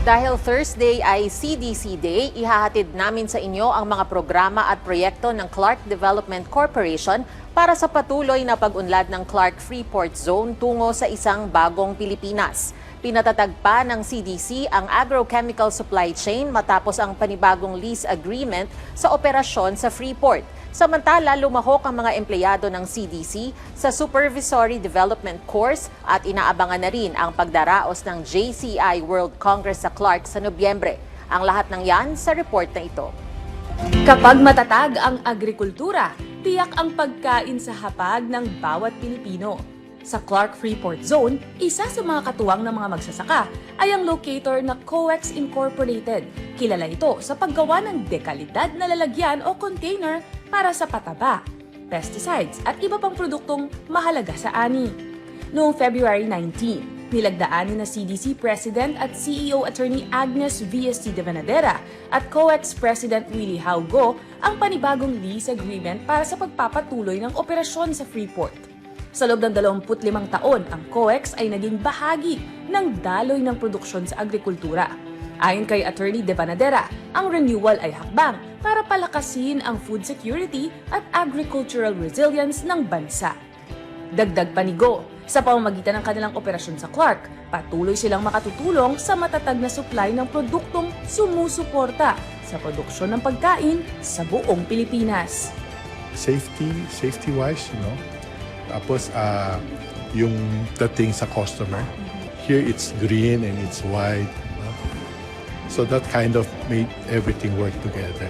Dahil Thursday ay CDC Day, ihahatid namin sa inyo ang mga programa at proyekto ng Clark Development Corporation para sa patuloy na pag-unlad ng Clark Freeport Zone tungo sa isang bagong Pilipinas. Pinatatag pa ng CDC ang agrochemical supply chain matapos ang panibagong lease agreement sa operasyon sa Freeport. Samantala, lumahok ang mga empleyado ng CDC sa Supervisory Development Course at inaabangan na rin ang pagdaraos ng JCI World Congress sa Clark sa Nobyembre. Ang lahat ng yan sa report na ito. Kapag matatag ang agrikultura, tiyak ang pagkain sa hapag ng bawat Pilipino. Sa Clark Freeport Zone, isa sa mga katuwang ng mga magsasaka ay ang locator na COEX Incorporated. Kilala ito sa paggawa ng dekalidad na lalagyan o container para sa pataba, pesticides at iba pang produktong mahalaga sa ani. Noong February 19, nilagdaan ni CDC President at CEO Attorney Agnes V.S.T. de Vanadera at COEX President Willie Haugo ang panibagong lease agreement para sa pagpapatuloy ng operasyon sa Freeport. Sa loob ng 25 taon, ang COEX ay naging bahagi ng daloy ng produksyon sa agrikultura. Ayon kay Attorney de Vanadera, ang renewal ay hakbang para palakasin ang food security at agricultural resilience ng bansa. Dagdag panigo, sa pamamagitan ng kanilang operasyon sa Clark, patuloy silang makatutulong sa matatag na supply ng produktong sumusuporta sa produksyon ng pagkain sa buong Pilipinas. Safety-wise, Tapos, yung dating sa customer. Here, it's green and it's white. So that kind of made everything work together.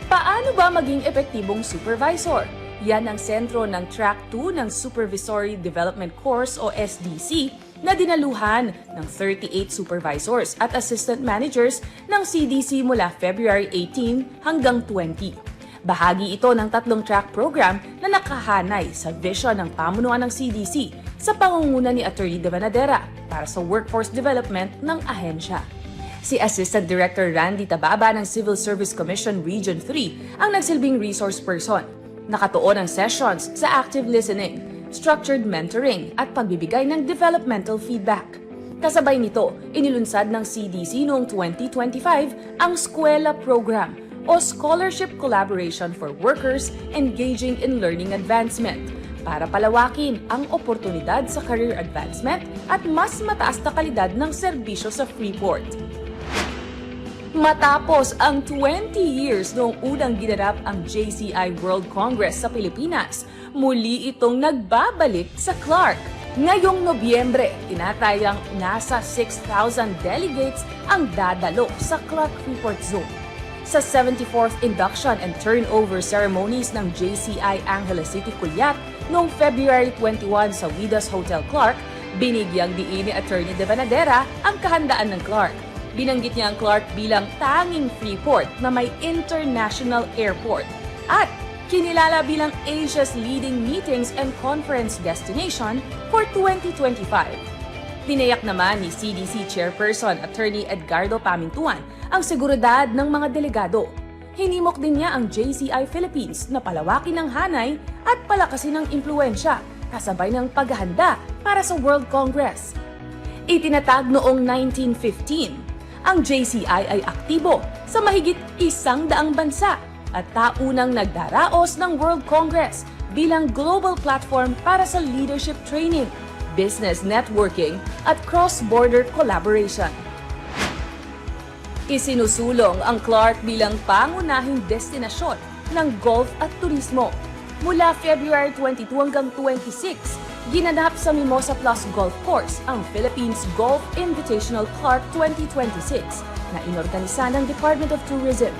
Paano ba maging epektibong supervisor? Yan ang sentro ng Track 2 ng Supervisory Development Course o SDC na dinaluhan ng 38 supervisors at assistant managers ng CDC mula February 18 hanggang 20. Bahagi ito ng 3 track program na nakahanay sa vision ng pamunuan ng CDC sa pangunguna ni Attorney de Vanadera para sa workforce development ng ahensya. Si Assistant Director Randy Tababa ng Civil Service Commission Region 3 ang nagsilbing resource person. Nakatuon ang sessions sa active listening, structured mentoring at pagbibigay ng developmental feedback. Kasabay nito, inilunsad ng CDC noong 2025 ang Skwela Program o Scholarship Collaboration for Workers Engaging in Learning Advancement para palawakin ang oportunidad sa career advancement at mas mataas na kalidad ng serbisyo sa Freeport. Matapos ang 20 years noong unang ginanap ang JCI World Congress sa Pilipinas, muli itong nagbabalik sa Clark. Ngayong Nobyembre, tinatayang nasa 6,000 delegates ang dadalo sa Clark Freeport Zone. Sa 74th induction and turnover ceremonies ng JCI Angeles City Culiac noong February 21 sa Widas Hotel Clark, binigyang diin ni Attorney de Vanadera ang kahandaan ng Clark. Binanggit niya ang Clark bilang tanging freeport na may international airport at kinilala bilang Asia's leading meetings and conference destination for 2025. Tinayak naman ni CDC Chairperson Attorney Edgardo Pamintuan ang seguridad ng mga delegado. Hinimok din niya ang JCI Philippines na palawakin ang hanay at palakasin ang impluensya kasabay ng paghahanda para sa World Congress. Itinatag noong 1915, ang JCI ay aktibo sa mahigit 100 bansa at taunang nagdaraos ng World Congress bilang global platform para sa leadership training, business networking at cross-border collaboration. Isinusulong ang Clark bilang pangunahing destinasyon ng golf at turismo. Mula February 22 hanggang 26, ginanap sa Mimosa Plus Golf Course ang Philippines Golf Invitational Clark 2026 na inorganisa ng Department of Tourism.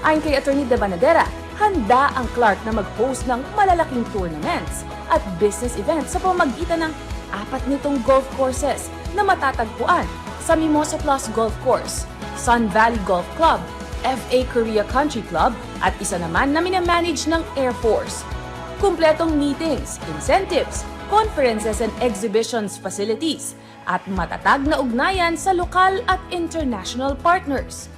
Ayon kay Attorney de Vanadera, handa ang Clark na mag-host ng malalaking tournaments at business events sa pamamagitan ng 4 nitong golf courses na matatagpuan sa Mimosa Plus Golf Course, Sun Valley Golf Club, FA Korea Country Club at isa naman na minamanage ng Air Force. Kumpletong meetings, incentives, conferences and exhibitions facilities at matatag na ugnayan sa lokal at international partners.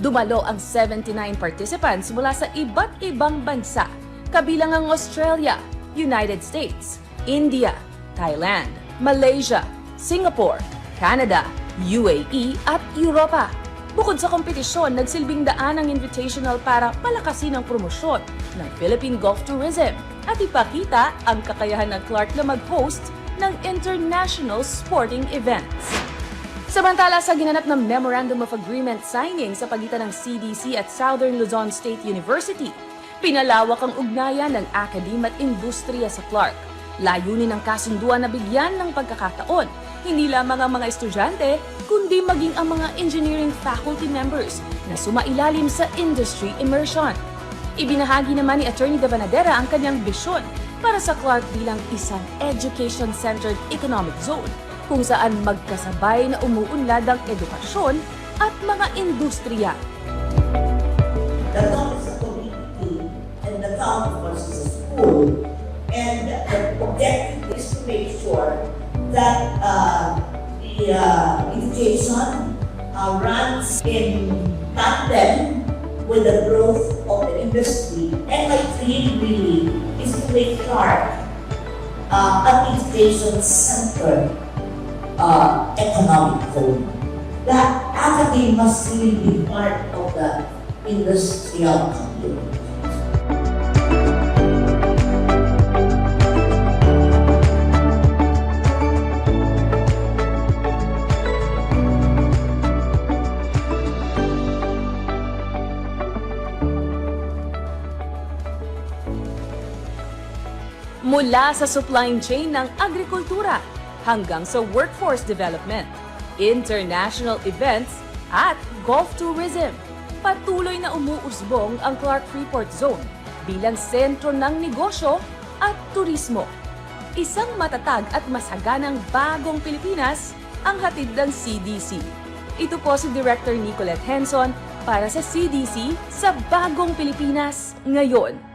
Dumalo ang 79 participants mula sa iba't ibang bansa, kabilang ang Australia, United States, India, Thailand, Malaysia, Singapore, Canada, UAE at Europa. Bukod sa kompetisyon, nagsilbing daan ang invitational para palakasin ang promosyon ng Philippine Golf Tourism at ipakita ang kakayahan ng Clark na mag-host ng international sporting events. Samantala sa ginanap na Memorandum of Agreement signing sa pagitan ng CDC at Southern Luzon State University, pinalawak ang ugnayan ng akademya at industriya sa Clark. Layunin ng kasunduan na bigyan ng pagkakataon, hindi lamang ang mga estudyante, kundi maging ang mga engineering faculty members na sumailalim sa industry immersion. Ibinahagi naman ni Attorney Davanadera ang kanyang bisyon para sa Clark bilang isang education-centered economic zone kung saan magkasabay na umuunlad ang edukasyon at mga industriya. The town is a community and the town, of course, is a school. And the objective is to make sure that the education runs in tandem with the growth of the industry. And my dream really is to make Clark an education-centered economic zone. The academy must really be part of the industrial community. Mula sa supply chain ng agrikultura hanggang sa workforce development, international events at golf tourism, patuloy na umuusbong ang Clark Freeport Zone bilang sentro ng negosyo at turismo. Isang matatag at masaganang bagong Pilipinas ang hatid ng CDC. Ito po si Director Nicolette Henson para sa CDC sa Bagong Pilipinas ngayon.